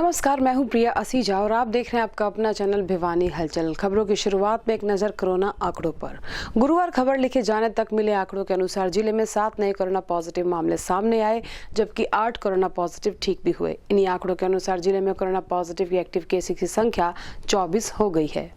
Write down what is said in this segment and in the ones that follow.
नमस्कार, मैं हूं प्रिया असीजा और आप देख रहे हैं आपका अपना चैनल भिवानी हलचल। खबरों की शुरुआत में एक नजर कोरोना आंकड़ों पर। गुरुवार खबर लिखे जाने तक मिले आंकड़ों के अनुसार जिले में 7 नए कोरोना पॉजिटिव मामले सामने आए, जबकि 8 कोरोना पॉजिटिव ठीक भी हुए। इन्हीं आंकड़ों के अनुसार जिले में कोरोना पॉजिटिव की एक्टिव केसेस की संख्या 24 हो गई है।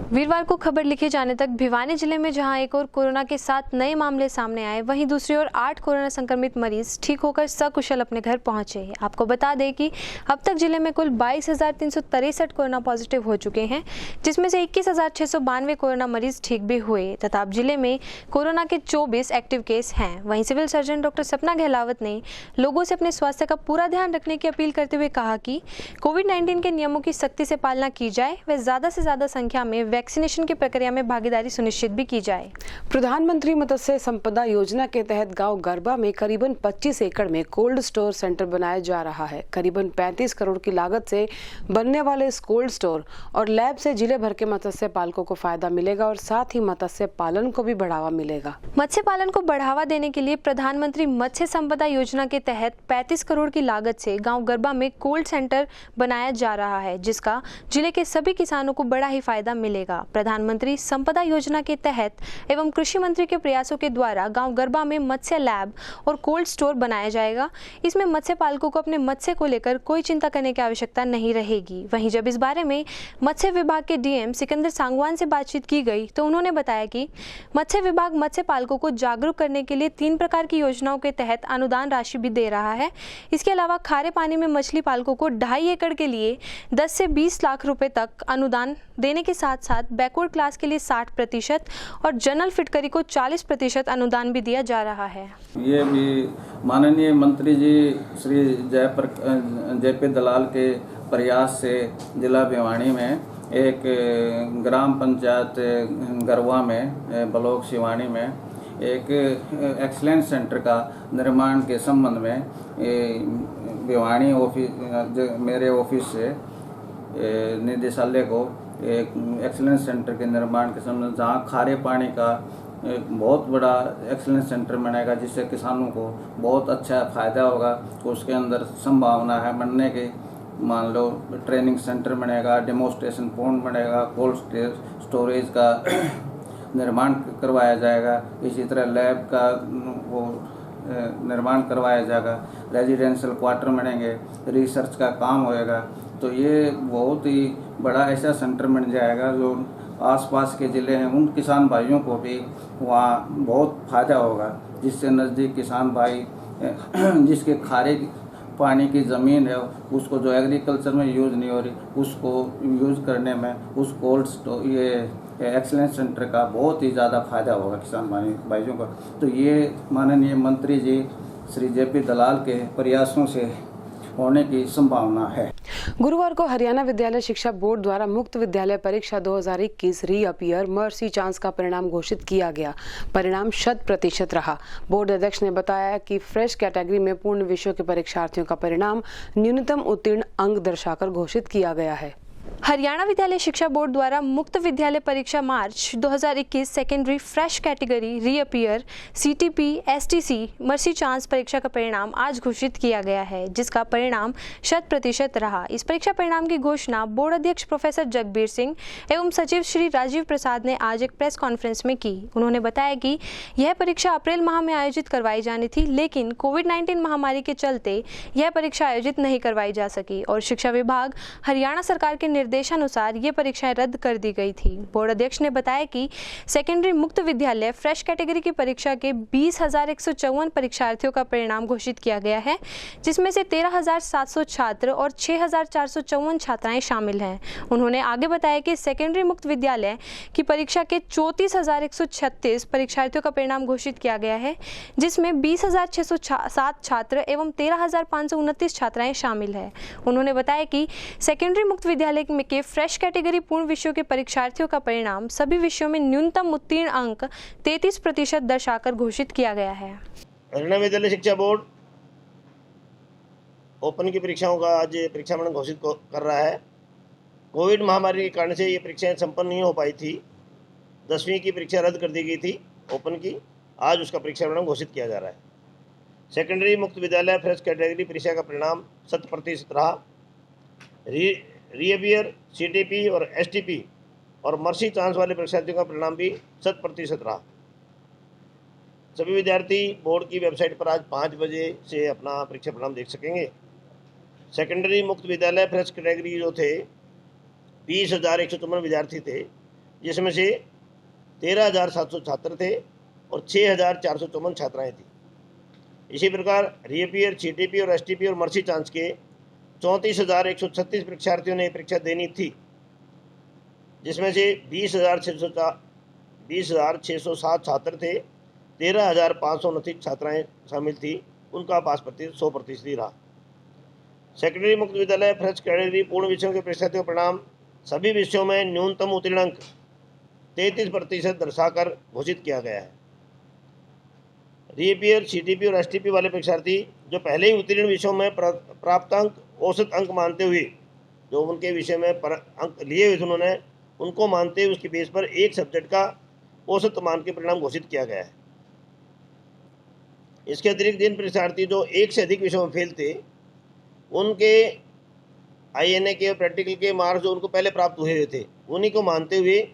वीरवार को खबर लिखे जाने तक भिवानी जिले में जहां एक और कोरोना के 7 नए मामले सामने आए, वहीं दूसरी ओर 8 कोरोना संक्रमित मरीज ठीक होकर सकुशल अपने घर पहुंचे हैं। आपको बता दें कि अब तक जिले में कुल 22,363 कोरोना पॉजिटिव हो चुके हैं, जिसमें से 21,692 कोरोना मरीज ठीक भी हुए तथा अब जिले में कोरोना के 24 एक्टिव केस हैं। वहीं सिविल सर्जन डॉक्टर सपना गहलावत ने लोगों से अपने स्वास्थ्य का पूरा ध्यान रखने की अपील करते हुए कहा कि कोविड-19 के नियमों की सख्ती से पालना की जाए व ज्यादा से ज्यादा संख्या में वैक्सीनेशन की प्रक्रिया में भागीदारी सुनिश्चित भी की जाए। प्रधानमंत्री मत्स्य संपदा योजना के तहत गांव गरबा में करीबन 25 एकड़ में कोल्ड स्टोर सेंटर बनाया जा रहा है। करीबन 35 करोड़ की लागत से बनने वाले इस कोल्ड स्टोर और लैब से जिले भर के मत्स्य पालकों को फायदा मिलेगा और साथ ही मत्स्य पालन को भी बढ़ावा मिलेगा। मत्स्य पालन को बढ़ावा देने के लिए प्रधानमंत्री मत्स्य संपदा योजना के तहत 35 करोड़ की लागत से गाँव गरबा में कोल्ड सेंटर बनाया जा रहा है, जिसका जिले के सभी किसानों को बड़ा ही फायदा मिलेगा। प्रधानमंत्री संपदा योजना के तहत एवं कृषि मंत्री के प्रयासों के द्वारा गांव गरबा में मत्स्य लैब और कोल्ड स्टोर बनाया जाएगा। इसमें मत्स्य पालकों को अपने मत्स्य को लेकर कोई चिंता करने की आवश्यकता नहीं रहेगी। वहीं जब इस बारे में मत्स्य विभाग के डीएम सिकंदर सांगवान से बातचीत की गई तो उन्होंने बताया कि मत्स्य विभाग मत्स्य पालकों को जागरूक करने के लिए 3 प्रकार की योजनाओं के तहत अनुदान राशि भी दे रहा है। इसके अलावा खारे पानी में मछली पालकों को 2.5 एकड़ के लिए 10 से 20 लाख रुपए तक अनुदान देने के साथ साथ बैकवर्ड क्लास के लिए 60% और जनरल फिटकरी को 40% अनुदान भी दिया जा रहा है। ये भी माननीय मंत्री जी श्री जेपी दलाल के प्रयास से जिला भिवानी में एक ग्राम पंचायत गरवा में ब्लॉक शिवानी में एक एक्सीलेंस सेंटर का निर्माण के संबंध में भिवानी ऑफिस मेरे ऑफिस से निदेशालय को एक एक्सीलेंस सेंटर के निर्माण के संबंध जहाँ खारे पानी का एक बहुत बड़ा एक्सीलेंस सेंटर बनेगा, जिससे किसानों को बहुत अच्छा फ़ायदा होगा। उसके अंदर संभावना है बनने की, मान लो ट्रेनिंग सेंटर बनेगा, डेमोस्ट्रेशन पॉइंट बनेगा, कोल्ड स्टोरेज का निर्माण करवाया जाएगा, इसी तरह लैब का वो निर्माण करवाया जाएगा, रेजिडेंशियल क्वार्टर बनेंगे, रिसर्च का काम होएगा। तो ये बहुत ही बड़ा ऐसा सेंटर बन जाएगा जो आसपास के ज़िले हैं उन किसान भाइयों को भी वहाँ बहुत फ़ायदा होगा, जिससे नज़दीक किसान भाई जिसके खारे पानी की ज़मीन है उसको जो एग्रीकल्चर में यूज़ नहीं हो रही उसको यूज़ करने में उस कोल्ड स्टोर ये एक्सीलेंस सेंटर का बहुत ही ज़्यादा फ़ायदा होगा किसान भाइयों का। तो ये माननीय मंत्री जी श्री जेपी दलाल के प्रयासों से होने की संभावना है। गुरुवार को हरियाणा विद्यालय शिक्षा बोर्ड द्वारा मुक्त विद्यालय परीक्षा 2021 रीअपियर मर्सी चांस का परिणाम घोषित किया गया। परिणाम 100% रहा। बोर्ड अध्यक्ष ने बताया कि फ्रेश कैटेगरी में पूर्ण विषयों के परीक्षार्थियों का परिणाम न्यूनतम उत्तीर्ण अंक दर्शाकर घोषित किया गया है। हरियाणा विद्यालय शिक्षा बोर्ड द्वारा मुक्त विद्यालय परीक्षा मार्च 2021 secondary fresh category reappear CTP STC mercy chance परीक्षा का परिणाम आज घोषित किया गया है, जिसका परिणाम 100% रहा। इस परीक्षा परिणाम की घोषणा बोर्ड अध्यक्ष प्रोफेसर जगबीर सिंह एवं सचिव श्री राजीव प्रसाद ने आज एक प्रेस कॉन्फ्रेंस में की। उन्होंने बताया कि यह परीक्षा अप्रैल माह में आयोजित करवाई जानी थी, लेकिन कोविड-19 महामारी के चलते यह परीक्षा आयोजित नहीं करवाई जा सकी और शिक्षा विभाग हरियाणा सरकार के निर्देशानुसार ये परीक्षाएं रद्द कर दी गई थी। बोर्ड अध्यक्ष ने बताया कि सेकेंडरी मुक्त विद्यालय फ्रेश कैटेगरी की परीक्षा के 20,154 परीक्षार्थियों का परिणाम घोषित किया गया है, जिसमें से 13,700 छात्र और 6,454 छात्राएं शामिल हैं। उन्होंने आगे बताया कि सेकेंडरी मुक्त विद्यालय की परीक्षा के 34,136 परीक्षार्थियों का परिणाम घोषित किया गया है, जिसमें 20,607 छात्र एवं 13,529 छात्राएं शामिल हैं। उन्होंने बताया कि सेकेंडरी मुक्त विद्यालय के फ्रेश कैटेगरी पूर्ण विषयों के परीक्षार्थियों का परिणाम सभी विषयों में न्यूनतम उत्तीर्ण अंक 33% दर्शाकर घोषित किया गया है। हरियाणा विद्यालय शिक्षा बोर्ड ओपन की परीक्षाओं का आज परीक्षा परिणाम घोषित कर रहा है। कोविड महामारी के कारण से ये परीक्षाएं संपन्न नहीं हो पाई थी। 10वीं की परीक्षा रद्द कर दी गई थी ओपन की, आज उसका परीक्षा परिणाम घोषित किया जा रहा है। सेकेंडरी मुक्त विद्यालय फ्रेश कैटेगरी परीक्षा का परिणाम 100% रहा। रीअपियर, सीटीपी और एसटीपी और मर्सी चांस वाले परीक्षार्थियों का परिणाम भी 100% रहा। सभी विद्यार्थी बोर्ड की वेबसाइट पर आज 5 बजे से अपना परीक्षा परिणाम देख सकेंगे। सेकेंडरी मुक्त विद्यालय फ्रेश कैटेगरी जो थे 20,154 विद्यार्थी थे, जिसमें से 13,700 छात्र थे और 6,454 छात्राएं थी। इसी प्रकार रीअपियर, सीटीपी और एसटीपी और मर्सी चांस के 34,136 परीक्षार्थियों ने परीक्षा देनी थी, जिसमें से 20,607 छात्र थे, 13,529 छात्राएं शामिल थी। उनका पास प्रतिशत 100% ही रहा। सेकेंडरी मुक्त विद्यालय फ्रेश कैटेगरी पूर्ण विषयों के परीक्षार्थियों का परिणाम सभी विषयों में न्यूनतम उत्तीर्ण अंक 33% दर्शाकर घोषित किया गया है। रीअपियर, सीटीपी और एसटीपी वाले परीक्षार्थी जो पहले ही उत्तीर्ण विषयों में प्राप्त अंक औसत अंक मानते हुए, जो उनके विषय में अंक लिए हुए थे उन्होंने, उनको मानते हुए उसके बेस पर एक सब्जेक्ट का औसत मान के परिणाम घोषित किया गया है। इसके अतिरिक्त जिन परीक्षार्थी जो एक से अधिक विषयों में फेल थे, उनके आईएनए के प्रैक्टिकल के मार्क्स जो उनको पहले प्राप्त हुए थे, उन्हीं को मानते हुए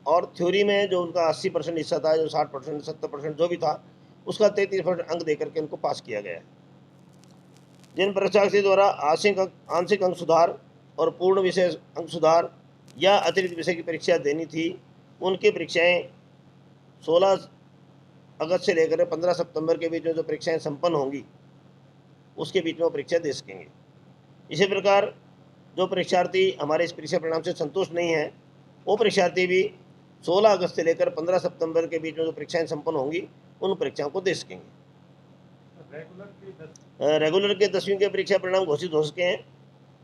और थ्योरी में जो उनका 80% हिस्सा था, जो 60%, 70% जो भी था, उसका 33% अंक देकर के उनको पास किया गया है। जिन परीक्षार्थी द्वारा आंशिक अंक सुधार और पूर्ण विषय अंक सुधार या अतिरिक्त विषय की परीक्षा देनी थी, उनकी परीक्षाएं 16 अगस्त से लेकर 15 सितंबर के बीच में जो परीक्षाएं संपन्न होंगी, उसके बीच में वो परीक्षा दे सकेंगे। इसी प्रकार जो परीक्षार्थी हमारे इस परीक्षा परिणाम से संतुष्ट नहीं है, वो परीक्षार्थी भी 16 अगस्त से लेकर 15 सितंबर के बीच में जो परीक्षाएं संपन्न होंगी, उन परीक्षाओं को दे सकेंगे। रेगुलर के 10वीं के परीक्षा परिणाम घोषित हो सके हैं,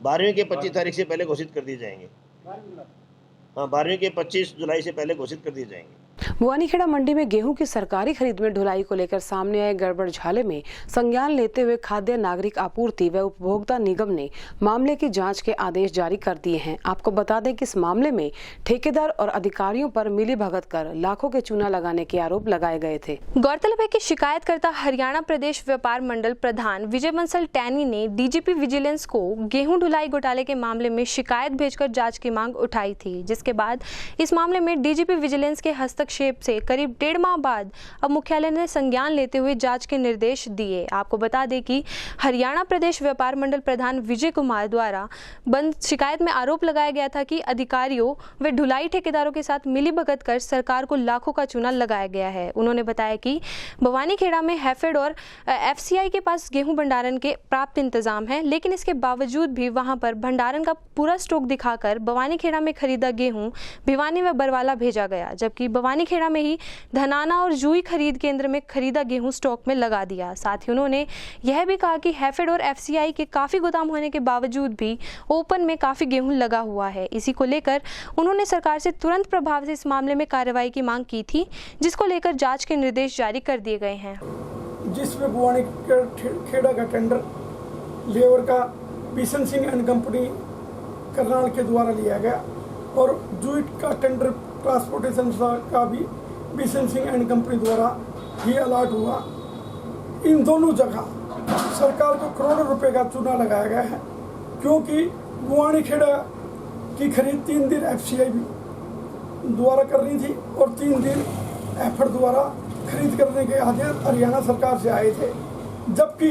12वीं के 25 तारीख से पहले घोषित कर दिए जाएंगे। हाँ, 12वीं के 25 जुलाई से पहले घोषित कर दिए जाएंगे। भवानीखेड़ा मंडी में गेहूं की सरकारी खरीद में ढुलाई को लेकर सामने आए गड़बड़ झाले में संज्ञान लेते हुए खाद्य नागरिक आपूर्ति व उपभोक्ता निगम ने मामले की जांच के आदेश जारी कर दिए हैं। आपको बता दें कि इस मामले में ठेकेदार और अधिकारियों पर मिलीभगत कर लाखों के चूना लगाने के आरोप लगाए गए थे। गौरतलब है कि शिकायतकर्ता हरियाणा प्रदेश व्यापार मंडल प्रधान विजय बंसल टैनी ने डीजीपी विजिलेंस को गेहूं ढुलाई घोटाले के मामले में शिकायत भेजकर जाँच की मांग उठाई थी, जिसके बाद इस मामले में डीजीपी विजिलेंस के हस्तक्षेप से करीब 1.5 माह बाद अब मुख्यालय ने संज्ञान लेते हुए जांच के निर्देश दिए। आपको बता दें कि हरियाणा प्रदेश व्यापार मंडल प्रधान विजय कुमार द्वारा बंद शिकायत में आरोप लगाया गया था कि अधिकारियों व ढुलाई ठेकेदारों के साथ मिलीभगत कर सरकार को लाखों का चूना लगाया गया है। उन्होंने बताया कि भवानीखेड़ा में हैफेड और एफसीआई के पास गेहूं भंडारण के प्राप्त इंतजाम है, लेकिन इसके बावजूद भी वहां पर भंडारण का पूरा स्टॉक दिखाकर भवानीखेड़ा में खरीदा गेहूं भिवानी व बरवाला भेजा गया, जबकि भवानीखेड़ा में ही धनाना और जूही खरीद केंद्र में खरीदा गेहूं स्टॉक में लगा दिया। साथ ही उन्होंने यह भी कहा कि हैफेड और एफसीआई के काफी गोदाम होने के बावजूद भी ओपन में काफी गेहूं लगा हुआ है। इसी को लेकर उन्होंने सरकार से तुरंत प्रभाव से इस मामले में कार्रवाई की मांग की थी, जिसको लेकर जांच के निर्देश जारी कर दिए गए हैं। जिसमें भवानीखेड़ा का टेंडर लेबर का बिशन सिंह एंड कंपनी करनाल के द्वारा लिया गया और जूट का टेंडर ट्रांसपोर्टेशन का भी बिशन सिंह एंड कंपनी द्वारा ही अलॉट हुआ। इन दोनों जगह सरकार को करोड़ों रुपए का चूना लगाया गया है, क्योंकि भवानीखेड़ा की खरीद 3 दिन एफसीआई द्वारा करनी थी और 3 दिन एफड द्वारा खरीद करने के आदेश हरियाणा सरकार से आए थे, जबकि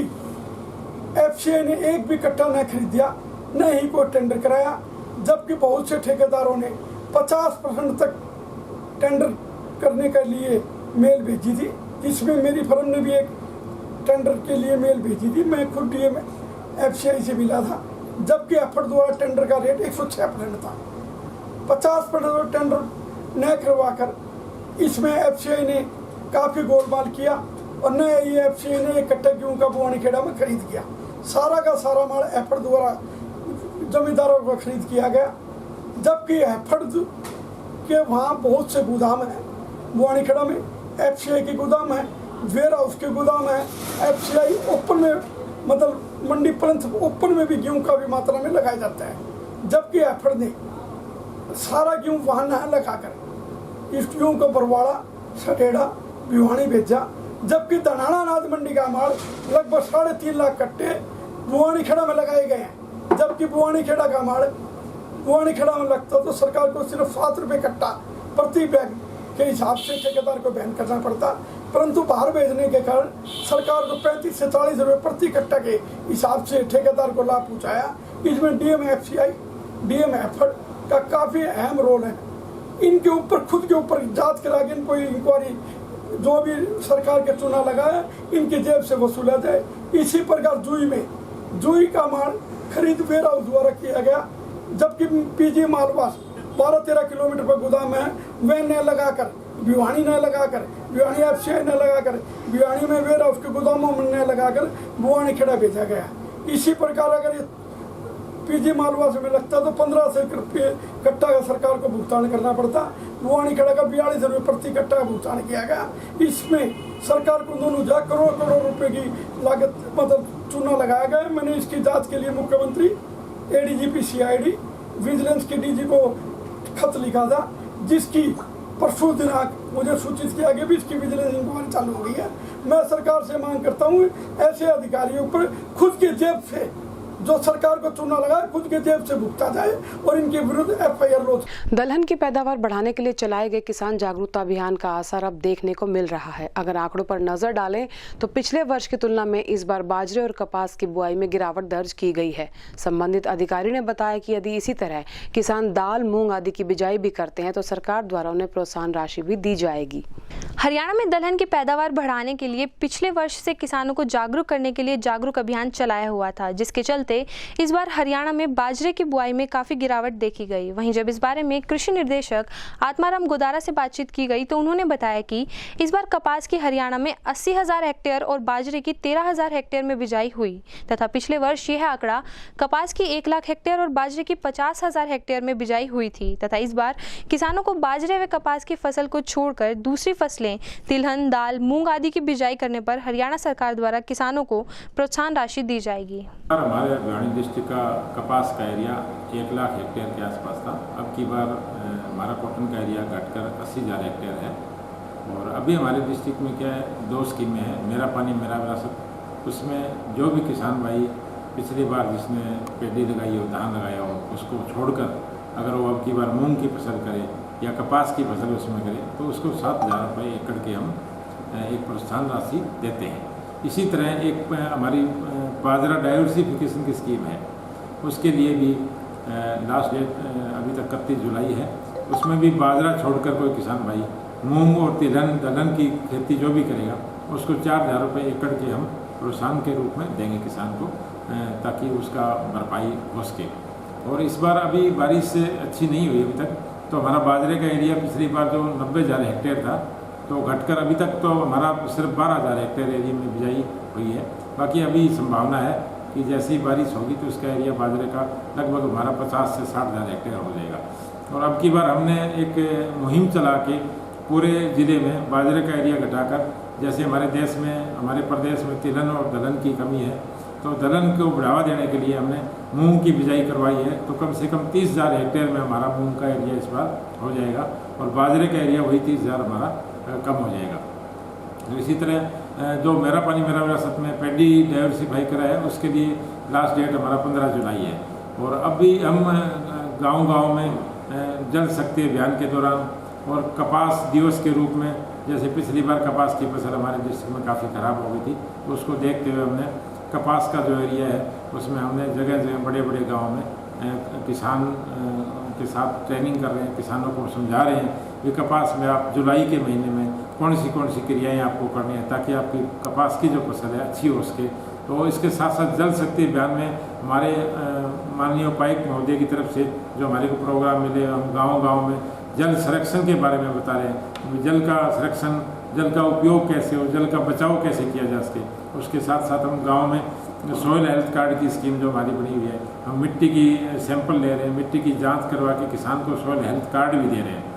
एफसीआई ने एक भी कट्टा न खरीदा, न ही कोई टेंडर कराया, जबकि बहुत से ठेकेदारों ने 50% तक टेंडर करने के लिए मेल भेजी थी, जिसमें मेरी फर्म ने भी एक टेंडर के लिए मेल भेजी थी। मैं खुद डीएम एफसीआई से मिला था, जबकि एफड द्वारा टेंडर का रेट 106% था। 50% टेंडर न करवाकर इसमें एफसीआई ने काफ़ी गोलमाल किया और न ये एफसीआई ने एक कट्टा गेहूं का भवानीखेड़ा में खरीद किया। सारा का सारा माल एफड द्वारा जमींदारों को खरीद किया गया, जबकि एफड के वहाँ बहुत से गोदाम हैं। भवानीखेड़ा में एफसीआई के गोदाम है, वेयर हाउस के गोदाम है, एफसीआई ओपन में मतलब मंडी पंथ ओपन में भी गेहूं का भी मात्रा में लगाया जाता है, जबकि एफड ने सारा गेहूं वहाँ न लगाकर इस गेहूं को बरवाड़ा, सटेड़ा, भिवानी भेजा, जबकि धनाना अनाज मंडी का माल लगभग 3.5 लाख कट्टे भवानीखेड़ा में लगाए गए हैं, जबकि बुआनी खेड़ा का माड़ बुआनी खेड़ा में लगता तो सरकार को सिर्फ 7 रुपये कट्टा प्रति बैग के हिसाब से ठेकेदार को बैन करना पड़ता, परंतु बाहर भेजने के कारण सरकार को 35 से 40 रुपये प्रति कट्टा के हिसाब से ठेकेदार को लाभ पहुँचाया। इसमें DMFCI DMFD का काफ़ी अहम रोल है। इनके ऊपर खुद के ऊपर जांच करा के इनको इंक्वायरी जो भी सरकार के चुना लगाया इनके जेब से वसूला जाए। इसी प्रकार जुई का माल खरीद वेयर हाउस द्वारा किया गया, जबकि PG मालवास 12-13 किलोमीटर पर गोदाम है, वह न लगाकर भिवानी न लगाकर भिवानी FCI न लगाकर भिवानी में वेयर हाउस के गोदामों में न लगाकर बुआनी खेड़ा भेजा गया। इसी प्रकार अगर ये PG मालवास में लगता तो 1500 रुपये कट्टा का सरकार को भुगतान करना पड़ता। बुआनी खेड़ा का 42 रुपये प्रति कट्टा का भुगतान किया गया। इसमें सरकार को दोनों करोड़ रुपए की लागत चूना लगाया गया। मैंने इसकी जांच के लिए मुख्यमंत्री ADGP CID विजिलेंस के DG को खत लिखा था, जिसकी परसों दिनांक मुझे सूचित किया गया भी इसकी विजिलेंस इंक्वायरी चालू हो गई है। मैं सरकार से मांग करता हूँ ऐसे अधिकारियों पर खुद के जेब से जो सरकार को चूना लगा खुद के जेब से भुगता जाए और इनके विरुद्ध FIR लो। दलहन की पैदावार बढ़ाने के लिए चलाए गए किसान जागरूकता अभियान का असर अब देखने को मिल रहा है। अगर आंकड़ों पर नजर डालें तो पिछले वर्ष की तुलना में इस बार बाजरे और कपास की बुआई में गिरावट दर्ज की गई है। संबंधित अधिकारी ने बताया कि यदि इसी तरह किसान दाल, मूंग आदि की बिजाई भी करते हैं तो सरकार द्वारा उन्हें प्रोत्साहन राशि भी दी जाएगी। हरियाणा में दलहन की पैदावार बढ़ाने के लिए पिछले वर्ष से किसानों को जागरूक करने के लिए जागरूक अभियान चलाया हुआ था, जिसके चलते इस बार हरियाणा में बाजरे की बुआई में काफी गिरावट देखी गई। वहीं जब इस बारे में कृषि निर्देशक आत्माराम गोदारा से बातचीत की गई तो उन्होंने बताया कि इस बार कपास की हरियाणा में 80,000 हेक्टेयर और बाजरे की 13,000 हेक्टेयर में बिजाई हुई तथा पिछले वर्ष यह आंकड़ा कपास की 1 लाख हेक्टेयर और बाजरे की 50,000 हेक्टेयर में बिजाई हुई थी तथा इस बार किसानों को बाजरे व कपास की फसल को छोड़कर दूसरी फसलें तिलहन, दाल, मूंग आदि की बिजाई करने पर हरियाणा सरकार द्वारा किसानों को प्रोत्साहन राशि दी जाएगी। हमारे भिवानी डिस्ट्रिक्ट का कपास का एरिया 1 लाख हेक्टेयर के आसपास था। अब की बार हमारा कॉटन का एरिया घटकर 80,000 हेक्टेयर है। और अभी हमारे डिस्ट्रिक्ट में क्या है, 2 स्कीमें हैं, मेरा पानी मेरा विरासत। उसमें जो भी किसान भाई पिछली बार जिसने पेडी लगाई हो, धान लगाया हो, उसको छोड़कर अगर वो अब की बार मूंग की फसल करे या कपास की फसल उसमें करे तो उसको 7,000 रुपये एकड़ के हम एक प्रोत्साहन राशि देते हैं। इसी तरह एक हमारी बाजरा डाइवर्सिफिकेशन की स्कीम है, उसके लिए भी लास्ट डेट अभी तक 31 जुलाई है। उसमें भी बाजरा छोड़कर कोई किसान भाई मूंग और दलहन की खेती जो भी करेगा उसको 4,000 रुपये एकड़ के हम प्रोत्साहन के रूप में देंगे किसान को, ताकि उसका भरपाई हो सके। और इस बार अभी बारिश अच्छी नहीं हुई अभी तक, तो हमारा बाजरे का एरिया पिछली बार जो 90,000 हेक्टेयर था तो घटकर अभी तक तो हमारा सिर्फ 12,000 हेक्टेयर एरिया में बिजाई हुई है। बाकी अभी संभावना है कि जैसी बारिश होगी तो इसका एरिया बाजरे का लगभग हमारा 50 से 60,000 हेक्टेयर हो जाएगा। और अब की बार हमने एक मुहिम चला के पूरे ज़िले में बाजरे का एरिया घटाकर, जैसे हमारे देश में हमारे प्रदेश में तिलहन और दलहन की कमी है तो दलहन को बढ़ावा देने के लिए हमने मूंग की बिजाई करवाई है। तो कम से कम 30,000 हेक्टेयर में हमारा मूंग का एरिया इस बार हो जाएगा और बाजरे का एरिया वही 30,000 हमारा कम हो जाएगा। तो इसी तरह जो मेरा पानी मेरा विरासत में पेडी डाइवर्सिफाई करा है उसके लिए लास्ट डेट हमारा 15 जुलाई है। और अब भी हम गांव-गांव में जल शक्ति अभियान के दौरान और कपास दिवस के रूप में, जैसे पिछली बार कपास की फसल हमारे डिस्ट्रिक्ट में काफ़ी ख़राब हो गई थी, तो उसको देखते हुए हमने कपास का जो एरिया है उसमें हमने जगह जगह बड़े बड़े गाँव में किसान के साथ ट्रेनिंग कर रहे हैं, किसानों को समझा रहे हैं कि कपास में आप जुलाई के महीने में कौन सी क्रियाएं आपको करनी है ताकि आपकी कपास की जो फसल है अच्छी हो सके। तो इसके साथ साथ जल शक्ति अभियान में हमारे माननीय उपायुक्त महोदय की तरफ से जो हमारे को प्रोग्राम मिले, हम गाँव में जल संरक्षण के बारे में बता रहे हैं, जल का संरक्षण, जल का उपयोग कैसे हो, जल का बचाव कैसे किया जा सके। उसके साथ साथ हम गाँव में सॉइल हेल्थ कार्ड की स्कीम जो हमारी बनी हुई है, हम मिट्टी की सैंपल ले रहे हैं, मिट्टी की जांच करवा के किसान को सॉइल हेल्थ कार्ड भी दे रहे हैं।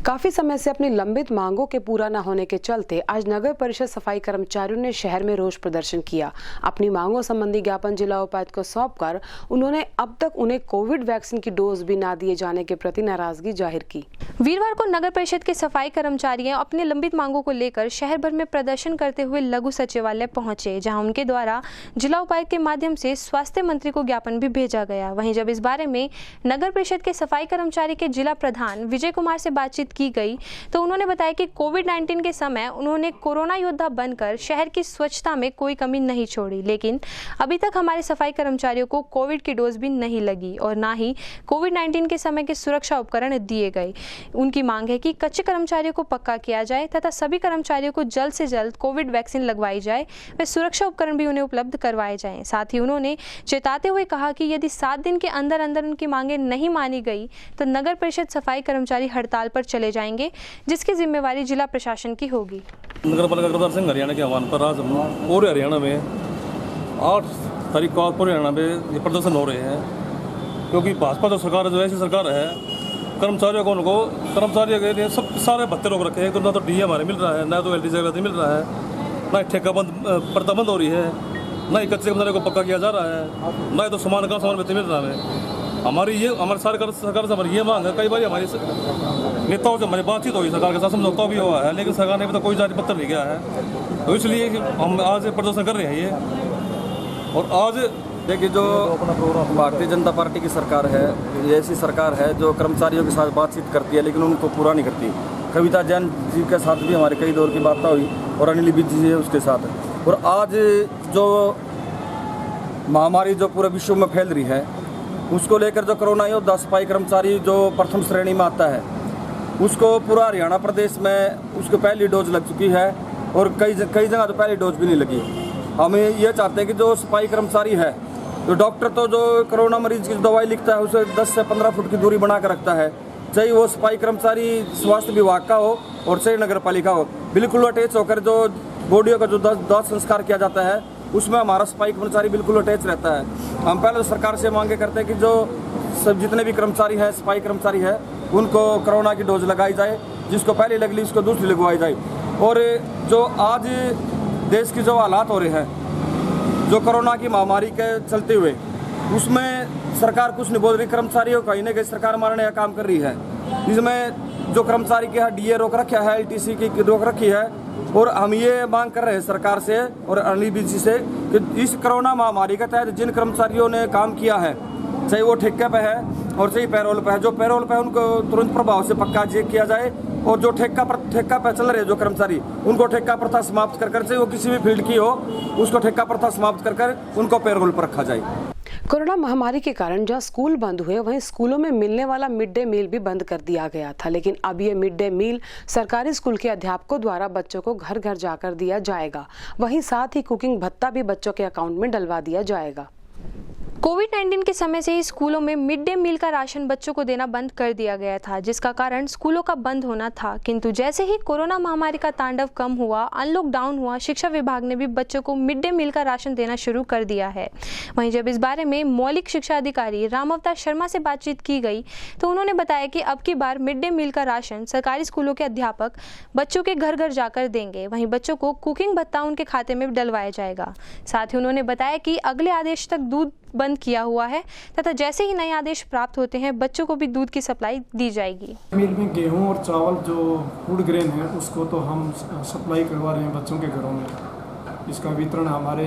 काफी समय से अपनी लंबित मांगों के पूरा न होने के चलते आज नगर परिषद सफाई कर्मचारियों ने शहर में रोष प्रदर्शन किया। अपनी मांगों संबंधी ज्ञापन जिला उपायुक्त को सौंपकर उन्होंने अब तक उन्हें कोविड वैक्सीन की डोज भी न दिए जाने के प्रति नाराजगी जाहिर की। वीरवार को नगर परिषद के सफाई कर्मचारियों अपने लंबित मांगों को लेकर शहर भर में प्रदर्शन करते हुए लघु सचिवालय पहुंचे, जहां उनके द्वारा जिला उपायुक्त के माध्यम से स्वास्थ्य मंत्री को ज्ञापन भी भेजा गया। वहीं जब इस बारे में नगर परिषद के सफाई कर्मचारी के जिला प्रधान विजय कुमार से बातचीत की गई तो उन्होंने बताया कि कोविड-19 के समय उन्होंने कोरोना योद्धा बनकर शहर की स्वच्छता में कोई कमी नहीं छोड़ी, लेकिन अभी तक हमारे सफाई कर्मचारियों को कोविड की डोज भी नहीं लगी और ना ही कोविड-19 के समय के सुरक्षा उपकरण दिए गए। उनकी मांग है कि कच्चे कर्मचारियों को पक्का किया जाए तथा सभी कर्मचारियों को जल्द से जल्द कोविड वैक्सीन लगवाई जाए व सुरक्षा उपकरण भी उन्हें उपलब्ध करवाए जाएं। साथ ही उन्होंने चेताते हुए कहा कि यदि 7 दिन के अंदर अंदर उनकी मांगें नहीं मानी गई तो नगर परिषद सफाई कर्मचारी हड़ताल पर चले जाएंगे, जिसकी जिम्मेवारी जिला प्रशासन की होगी। नगर पालिका गुरुद्वार सिंह हरियाणा के आह्वान पर आज पूरे हरियाणा में 8 तारीख को पूरे हरियाणा में ये प्रदर्शन हो रहे हैं, क्योंकि भाजपा जो सरकार है, जो ऐसी सरकार है, कर्मचारियों को उनको कर्मचारियों के लिए सब सारे भत्ते रोक रखे हैं। तो ना तो डी हमारे मिल रहा है, ना तो LD मिल रहा है, ना ठेका प्रथा बंद हो रही है, ना ही कच्चे कर्मचारियों को पक्का किया जा रहा है, ना ही तो समान वेतन मिल रहा है। हमारी सरकार से हमारी ये मांग है। कई बार हमारी नेताओं से हमारी बातचीत हुई, सरकार के साथ समझौता भी हुआ है, लेकिन सरकार ने अभी तक कोई जारी पत्र नहीं किया है। तो इसलिए हम आज प्रदर्शन कर रहे हैं ये। और आज देखिए, जो भारतीय जनता पार्टी की सरकार है, ये ऐसी सरकार है जो कर्मचारियों के साथ बातचीत करती है लेकिन उनको पूरा नहीं करती। कविता जैन जी के साथ भी हमारे कई दौर की बातें हुई और अनिल विज जी है उसके साथ। और आज जो महामारी जो पूरे विश्व में फैल रही है, उसको लेकर जो कोरोना योद्धा सफाई कर्मचारी जो प्रथम श्रेणी में आता है, उसको पूरा हरियाणा प्रदेश में उसको पहली डोज लग चुकी है और कई जगह तो पहली डोज भी नहीं लगी। हम ये चाहते हैं कि जो सफाई कर्मचारी है, तो डॉक्टर तो जो कोरोना मरीज की दवाई लिखता है उसे 10 से 15 फुट की दूरी बना कर रखता है, चाहे वो सफाई कर्मचारी स्वास्थ्य विभाग का हो और चाहे नगर पालिका हो, बिल्कुल अटैच होकर जो बॉडियों का जो दाह संस्कार किया जाता है उसमें हमारा सफाई कर्मचारी बिल्कुल अटैच रहता है। हम पहले तो सरकार से मांगे करते हैं कि जो सब जितने भी कर्मचारी हैं, सफाई कर्मचारी है, उनको कोरोना की डोज लगाई जाए, जिसको पहली लग ली उसको दूसरी लगवाई जाए। और जो आज देश की जो हालात हो रहे हैं जो कोरोना की महामारी के चलते हुए, उसमें सरकार कुछ नहीं बोल रही। कर्मचारियों का कहीं ना कहीं सरकार मारने का काम कर रही है, जिसमें जो कर्मचारी के यहाँ DA रोक रखा है, LTC की रोक रखी है। और हम ये मांग कर रहे हैं सरकार से और अनिल विज जी से कि इस कोरोना महामारी के तहत जिन कर्मचारियों ने काम किया है, चाहे वो ठेके पे है और चाहे पैरोल पे है, जो पैरोल पे है उनको तुरंत प्रभाव से पक्का किया जाए। और जो ठेका पे चल रहे जो कर्मचारी, उनको ठेका प्रथा समाप्त कर चाहे वो किसी भी फील्ड की हो, उसको ठेका प्रथा समाप्त कर उनको पैरोल पर रखा जाए। कोरोना महामारी के कारण जहां स्कूल बंद हुए, वहीं स्कूलों में मिलने वाला मिड डे मील भी बंद कर दिया गया था, लेकिन अब ये मिड डे मील सरकारी स्कूल के अध्यापकों द्वारा बच्चों को घर घर जाकर दिया जाएगा। वहीं साथ ही कुकिंग भत्ता भी बच्चों के अकाउंट में डलवा दिया जाएगा। कोविड-19 के समय से ही स्कूलों में मिड डे मील का राशन बच्चों को देना बंद कर दिया गया था, जिसका कारण स्कूलों का बंद होना था। किंतु जैसे ही कोरोना महामारी का तांडव कम हुआ, अनलॉक डाउन हुआ, शिक्षा विभाग ने भी बच्चों को मिड डे मील का राशन देना शुरू कर दिया है। वहीं जब इस बारे में मौलिक शिक्षा अधिकारी राम अवतार शर्मा से बातचीत की गई तो उन्होंने बताया कि अब की बार मिड डे मील का राशन सरकारी स्कूलों के अध्यापक बच्चों के घर घर जाकर देंगे। वहीं बच्चों को कुकिंग भत्ता उनके खाते में डलवाया जाएगा। साथ ही उन्होंने बताया कि अगले आदेश तक दूध बंद किया हुआ है तथा जैसे ही नए आदेश प्राप्त होते हैं बच्चों को भी दूध की सप्लाई दी जाएगी। मिल में गेहूं और चावल जो फूड ग्रेन है उसको तो हम सप्लाई करवा रहे हैं बच्चों के घरों में। इसका वितरण हमारे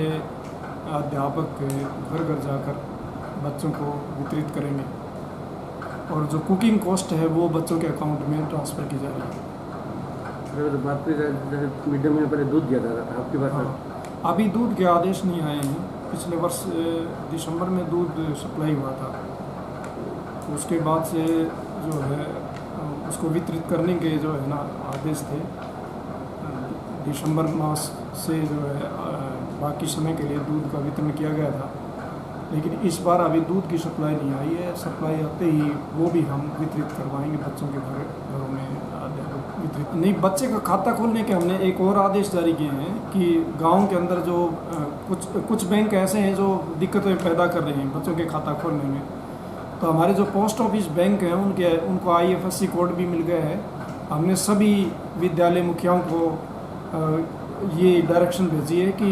अध्यापक घर घर जाकर बच्चों को वितरित करेंगे और जो कुकिंग कॉस्ट है वो बच्चों के अकाउंट में ट्रांसफ़र की जा रही है। बात मिड डे मील पहले दूध दिया जाता था, आपकी बात अभी दूध के आदेश नहीं आए हैं। पिछले वर्ष दिसंबर में दूध सप्लाई हुआ था, उसके बाद से जो है उसको वितरित करने के जो है ना आदेश थे। दिसंबर मास से जो है बाकी समय के लिए दूध का वितरण किया गया था, लेकिन इस बार अभी दूध की सप्लाई नहीं आई है। सप्लाई आते ही वो भी हम वितरित करवाएंगे बच्चों के घरों में। वितरित नहीं, बच्चे का खाता खोलने के हमने एक और आदेश जारी किए हैं कि गांव के अंदर जो कुछ बैंक ऐसे हैं जो दिक्कतें पैदा कर रहे हैं बच्चों के खाता खोलने में, तो हमारे जो पोस्ट ऑफिस बैंक हैं उनको IFSC कोड भी मिल गया है हमने सभी विद्यालय मुखियाओं को ये डायरेक्शन भेजी है कि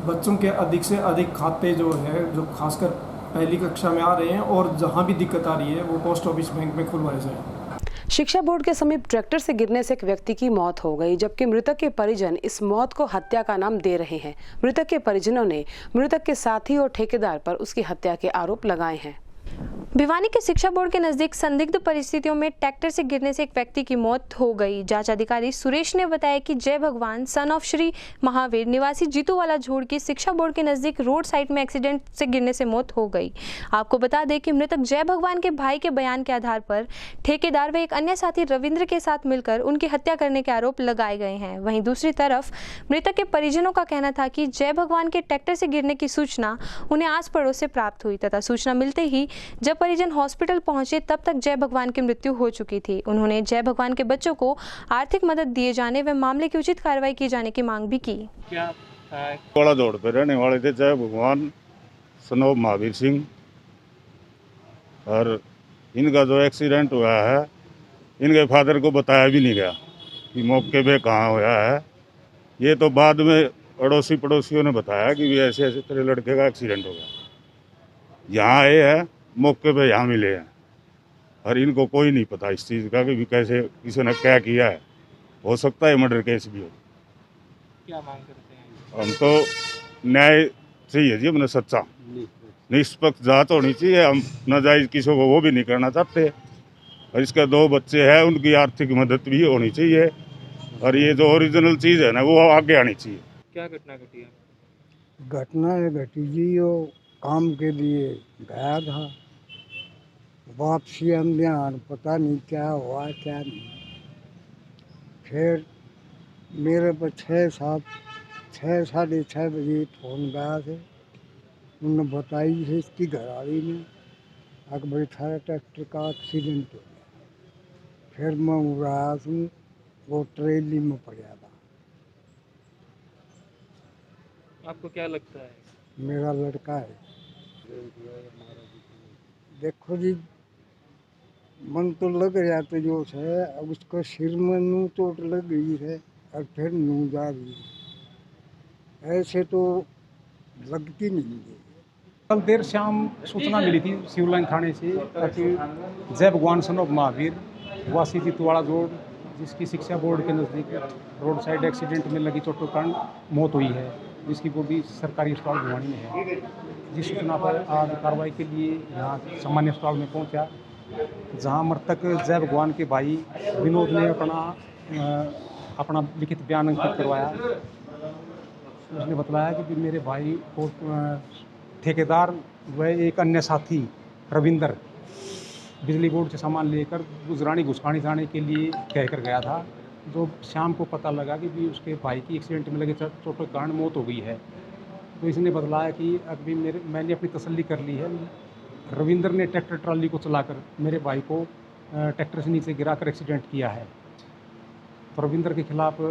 बच्चों के अधिक से अधिक खाते जो है, जो खासकर पहली कक्षा में आ रहे हैं और जहां भी दिक्कत आ रही है, वो पोस्ट ऑफिस बैंक में खुलवाए जाए। शिक्षा बोर्ड के समीप ट्रैक्टर से गिरने से एक व्यक्ति की मौत हो गई, जबकि मृतक के परिजन इस मौत को हत्या का नाम दे रहे हैं। मृतक के परिजनों ने मृतक के साथी और ठेकेदार पर उसकी हत्या के आरोप लगाए हैं। भिवानी के शिक्षा बोर्ड के नजदीक संदिग्ध परिस्थितियों में ट्रैक्टर से गिरने से एक व्यक्ति की मौत हो गई। जांच अधिकारी सुरेश ने बताया कि जय भगवान सन ऑफ श्री महावीर निवासी जीतूवाला झोड़ की शिक्षा बोर्ड के नजदीक रोड साइड में एक्सीडेंट से गिरने से मौत हो गई। आपको बता दें कि मृतक जय भगवान के भाई के बयान के आधार पर ठेकेदार व एक अन्य साथी रविंद्र के साथ मिलकर उनकी हत्या करने के आरोप लगाए गए हैं। वहीं दूसरी तरफ मृतक के परिजनों का कहना था कि जय भगवान के ट्रैक्टर से गिरने की सूचना उन्हें आस पड़ोस से प्राप्त हुई तथा सूचना मिलते ही जब परिजन हॉस्पिटल पहुंचे तब तक जय भगवान की मृत्यु हो चुकी थी। उन्होंने जय भगवान के बच्चों को आर्थिक मदद दिए जाने व मामले की उचित कार्रवाई किए जाने की मांग भी की। वाला दौड़ पे रहने वाले थे जय भगवान सनोब महावीर सिंह, और इनका जो एक्सीडेंट हुआ है, इनके फादर को बताया भी नहीं गया कि मौके पे कहाँ हुआ है। ये तो बाद में अड़ोसी पड़ोसियों ने बताया कि भी ऐसे ऐसे तेरे लड़के का एक्सीडेंट हो गया। यहाँ आए हैं मौके पे, यहाँ मिले हैं, और इनको कोई नहीं पता इस चीज़ का कि भी कैसे किसी ने क्या किया है। हो सकता है मर्डर केस भी हो। क्या मांग करते हैं? हम तो न्याय चाहिए जी, हमने सच्चा निष्पक्ष जांच होनी चाहिए। हम नाजायज किसी को वो भी नहीं करना चाहते, और इसके 2 बच्चे हैं, उनकी आर्थिक मदद भी होनी चाहिए, और ये जो ओरिजिनल चीज़ है ना वो आगे आनी चाहिए। क्या घटना घटी है? घटना घटी जी, वो काम के लिए गया था, वापसी अंध्यान पता नहीं क्या हुआ क्या नहीं। फिर मेरे पर 6 6:30 बजे फ़ोन गया थे, उन्होंने बताई थी इसकी घरवाली ने अकबर थारा ट्रैक्टर का एक्सीडेंट हो गया। फिर मैं उड़ा हूँ, वो ट्रेली में पड़ा था। आपको क्या लगता है? मेरा लड़का है। देखो जी, मन तो लग रहा तो जोश है, अब उसको सिर में नू चोट लग गई है और फिर नू जा रही है, ऐसे तो लगती नहीं है। कल देर शाम सूचना मिली थी सिविल लाइन थाने से कि जय भगवान सनोब महावीर वासी जीतूवाला जोड़, जिसकी शिक्षा बोर्ड के नज़दीक रोड साइड एक्सीडेंट में लगी चोटों के कारण मौत हुई है, जिसकी बॉडी सरकारी अस्पताल भिवानी में है। जिस सूचना पर आज कार्रवाई के लिए यहाँ सामान्य अस्पताल में पहुँचा, जहाँ मृतक जय भगवान के भाई विनोद ने अपना लिखित बयान अंकित करवाया। उसने बताया कि मेरे भाई को ठेकेदार व एक अन्य साथी रविंदर बिजली बोर्ड से सामान लेकर गुजरानी घुसकानी जाने के लिए कहकर गया था। जो शाम को पता लगा कि भी उसके भाई की एक्सीडेंट में लगे चोटों के कारण मौत हो गई है। तो इसने बतलाया कि अभी मैंने अपनी तसल्ली कर ली है, रविंदर ने ट्रैक्टर ट्राली को चलाकर मेरे भाई को ट्रैक्टर से नीचे गिराकर एक्सीडेंट किया है। तो रविंदर के खिलाफ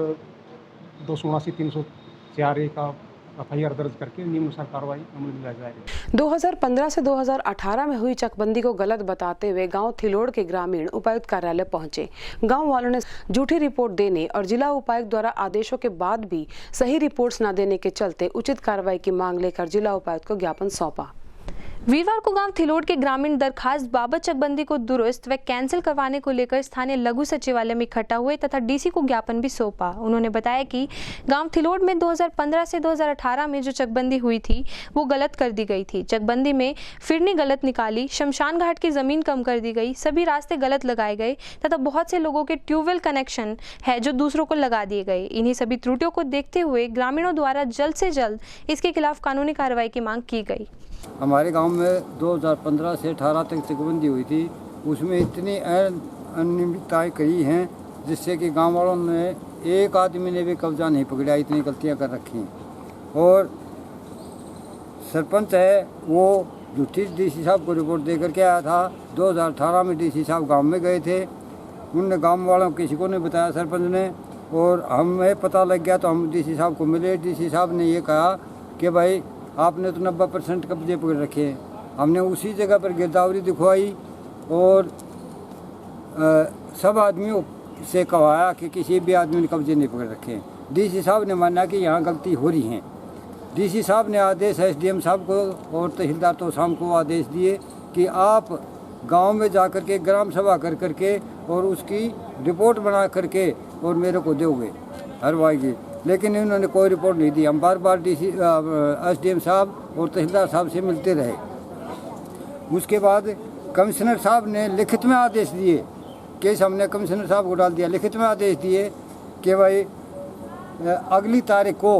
279-304 का FIR दर्ज करके नियमानुसार कार्रवाई अमल में लाई जाएगी। 2015 से 2018 में हुई चकबंदी को गलत बताते हुए गांव थिलोड़ के ग्रामीण उपायुक्त कार्यालय पहुंचे। गांव वालों ने झूठी रिपोर्ट देने और जिला उपायुक्त द्वारा आदेशों के बाद भी सही रिपोर्ट्स न देने के चलते उचित कार्रवाई की मांग लेकर जिला उपायुक्त को ज्ञापन सौंपा। वीरवार को गांव थिलोड़ के ग्रामीण दरखास्त बाबत चकबंदी को दुरुस्त व कैंसिल करवाने को लेकर स्थानीय लघु सचिवालय में इकट्ठा हुए तथा डीसी को ज्ञापन भी सौंपा। उन्होंने बताया कि गांव थिलोड़ में 2015 से 2018 में जो चकबंदी हुई थी वो गलत कर दी गई थी। चकबंदी में फिरनी गलत निकाली, शमशान घाट की जमीन कम कर दी गई, सभी रास्ते गलत लगाए गए तथा बहुत से लोगों के ट्यूबवेल कनेक्शन है जो दूसरों को लगा दिए गए। इन्हीं सभी त्रुटियों को देखते हुए ग्रामीणों द्वारा जल्द से जल्द इसके खिलाफ कानूनी कार्रवाई की मांग की गई। हमारे गांव में 2015 से 18 तक चकबंदी हुई थी, उसमें इतनी अनियमितताएं कही हैं जिससे कि गांव वालों ने एक आदमी ने भी कब्जा नहीं पकड़ा, इतनी गलतियां कर रखी हैं। और सरपंच है वो झूठी डीसी साहब को रिपोर्ट देकर के आया था। 2018 में डीसी साहब गांव में गए थे, उनने गांव वालों को किसी को नहीं बताया सरपंच ने, और हमें पता लग गया तो हम डीसी साहब को मिले। डीसी साहब ने ये कहा कि भाई आपने तो 90% कब्जे पकड़ रखे हैं। हमने उसी जगह पर गिरदावरी दिखवाई और सब आदमियों से कहवाया कि किसी भी आदमी ने कब्जे नहीं पकड़ रखे। डीसी साहब ने माना कि यहाँ गलती हो रही है। डीसी साहब ने आदेश एसडीएम साहब को और तहसीलदार तोसाम को आदेश दिए कि आप गांव में जा कर के ग्राम सभा कर करके और उसकी रिपोर्ट बना करके और मेरे को दोगे हरवाएगी, लेकिन इन्होंने कोई रिपोर्ट नहीं दी। हम बार बार डीसी एसडीएम साहब और तहसीलदार साहब से मिलते रहे। उसके बाद कमिश्नर साहब ने लिखित में आदेश दिए, केस हमने कमिश्नर साहब को डाल दिया, लिखित में आदेश दिए कि भाई अगली तारीख को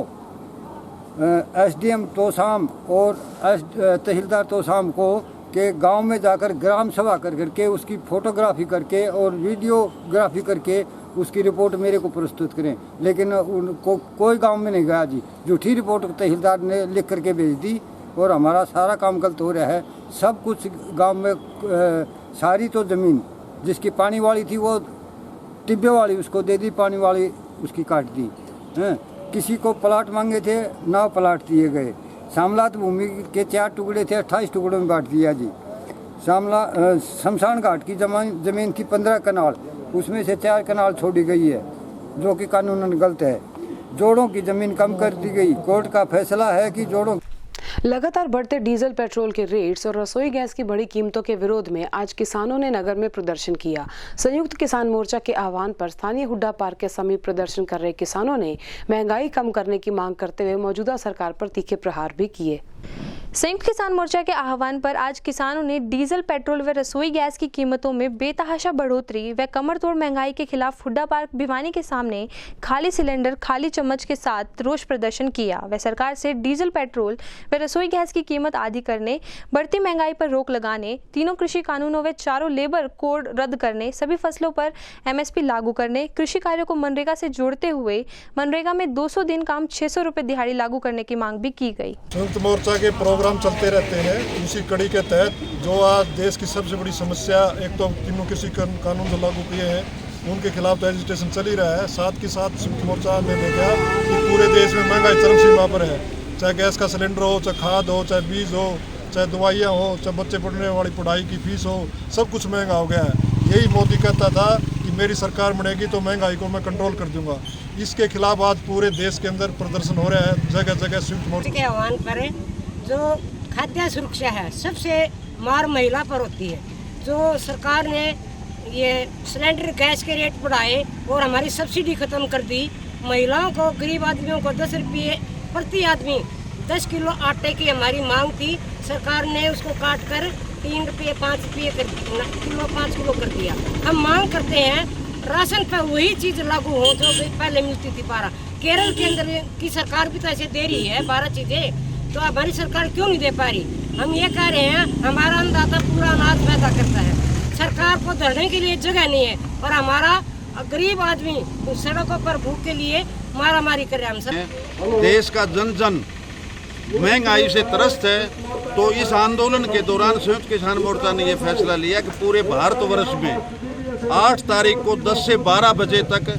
एसडीएम तोसाम और तहसीलदार तोसाम को के गांव में जाकर ग्राम सभा कर करके उसकी फोटोग्राफी करके और वीडियोग्राफी करके उसकी रिपोर्ट मेरे को प्रस्तुत करें। लेकिन उनको कोई गांव में नहीं गया जी। झूठी रिपोर्ट तहसीलदार ने लिख करके भेज दी और हमारा सारा काम गलत हो रहा है। सब कुछ गांव में सारी तो ज़मीन जिसकी पानी वाली थी वो टिब्बे वाली उसको दे दी, पानी वाली उसकी काट दी हैं। किसी को प्लाट मांगे थे, 9 प्लाट दिए गए। शामलात भूमि के 4 टुकड़े थे, 28 टुकड़ों में बांट दिया जी। शमशान घाट की ज़मीन थी 15 कनाल, उसमें से 4 कनाल छोड़ी गई है जो कि कानूनन गलत है। जोड़ों की ज़मीन कम कर दी गई। कोर्ट का फैसला है कि जोड़ों लगातार बढ़ते डीजल पेट्रोल के रेट्स और रसोई गैस की बढ़ी कीमतों के विरोध में आज किसानों ने नगर में प्रदर्शन किया। संयुक्त किसान मोर्चा के आह्वान पर स्थानीय हुड्डा पार्क के समीप प्रदर्शन कर रहे किसानों ने महंगाई कम करने की मांग करते हुए मौजूदा सरकार पर तीखे प्रहार भी किए। संयुक्त किसान मोर्चा के आह्वान पर आज किसानों ने डीजल, पेट्रोल व रसोई गैस की कीमतों में बेतहाशा बढ़ोतरी व कमर तोड़ महंगाई के खिलाफ हुड्डा पार्क भिवानी के सामने खाली सिलेंडर, खाली चम्मच के साथ रोष प्रदर्शन किया व सरकार से डीजल, पेट्रोल व रसोई गैस की कीमत आधी करने, बढ़ती महंगाई पर रोक लगाने, तीनों कृषि कानूनों व 4 लेबर कोड रद्द करने, सभी फसलों पर एमएसपी लागू करने, कृषि कार्यों को मनरेगा से जोड़ते हुए मनरेगा में 200 दिन काम 600 रुपये दिहाड़ी लागू करने की मांग भी की गई। संयुक्त मोर्चा के प्रोग्राम चलते रहते हैं। उसी कड़ी के तहत जो आज देश की सबसे बड़ी समस्या, एक तो तीनों कृषि कानून जो लागू किए हैं उनके खिलाफ तो एजिटेशन चल ही रहा है। साथ के साथ संयुक्त मोर्चा ने देखा कि पूरे देश में महंगाई चरम सीमा पर है। चाहे गैस का सिलेंडर हो, चाहे खाद हो, चाहे बीज हो, चाहे दवाइयाँ हो, चाहे बच्चे पढ़ने वाली पढ़ाई की फीस हो, सब कुछ महंगा हो गया है। यही मोदी कहता था कि मेरी सरकार बनेगी तो महंगाई को मैं कंट्रोल कर दूंगा। इसके खिलाफ आज पूरे देश के अंदर प्रदर्शन हो रहा है। जगह जगह संयुक्त मोर्चा के आह्वान पर जो खाद्य सुरक्षा है सबसे मार महिला पर होती है। जो सरकार ने ये सिलेंडर गैस के रेट बढ़ाए और हमारी सब्सिडी ख़त्म कर दी। महिलाओं को, गरीब आदमियों को 10 रुपये प्रति आदमी 10 किलो आटे की हमारी मांग थी। सरकार ने उसको काट कर 3 रुपये 5 रुपये किलो 5 किलो कर दिया। हम मांग करते हैं राशन पर वही चीज़ लागू हो जो पहले मिलती थी 12। केरल के अंदर की सरकार भी तो ऐसे दे रही है 12 चीज़ें, तो हमारी सरकार क्यों नहीं दे पा रही। हम ये कह रहे हैं हमारा अन्नदाता पूरा अनाज पैदा करता है, सरकार को धरने के लिए जगह नहीं है और हमारा गरीब आदमी सड़कों पर भूख के लिए मारामारी कर रहे हैं। हम सब देश का जन जन महंगाई से त्रस्त है। तो इस आंदोलन के दौरान संयुक्त किसान मोर्चा ने यह फैसला लिया कि पूरे भारतवर्ष में 8 तारीख को 10 से 12 बजे तक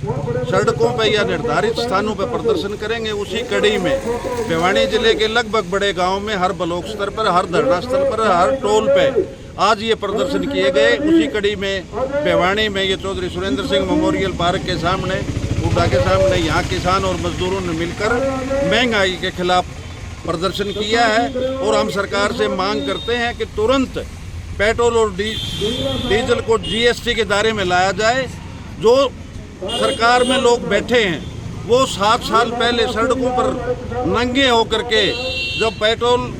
सड़कों पर या निर्धारित स्थानों पर प्रदर्शन करेंगे। उसी कड़ी में भिवानी जिले के लगभग बड़े गांव में हर ब्लॉक स्तर पर, हर धरना स्थल पर, हर टोल पे आज ये प्रदर्शन किए गए। उसी कड़ी में भिवानी में ये चौधरी सुरेंद्र सिंह मेमोरियल पार्क के सामने, हुड्डा के सामने यहाँ किसान और मजदूरों ने मिलकर महंगाई के खिलाफ प्रदर्शन किया है। और हम सरकार से मांग करते हैं कि तुरंत पेट्रोल और डीजल को जीएसटी के दायरे में लाया जाए। जो सरकार में लोग बैठे हैं वो 7 साल पहले सड़कों पर नंगे होकर के, जब पेट्रोल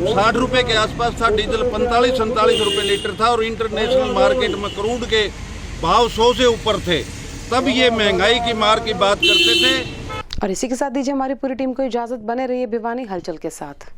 60 रुपये के आसपास था, डीजल 45-47 रुपये लीटर था और इंटरनेशनल मार्केट में क्रूड के भाव 100 से ऊपर थे, तब ये महंगाई की मार की बात करते थे। और इसी के साथ दीजिए हमारी पूरी टीम को इजाजत। बने रहिए भिवानी हलचल के साथ।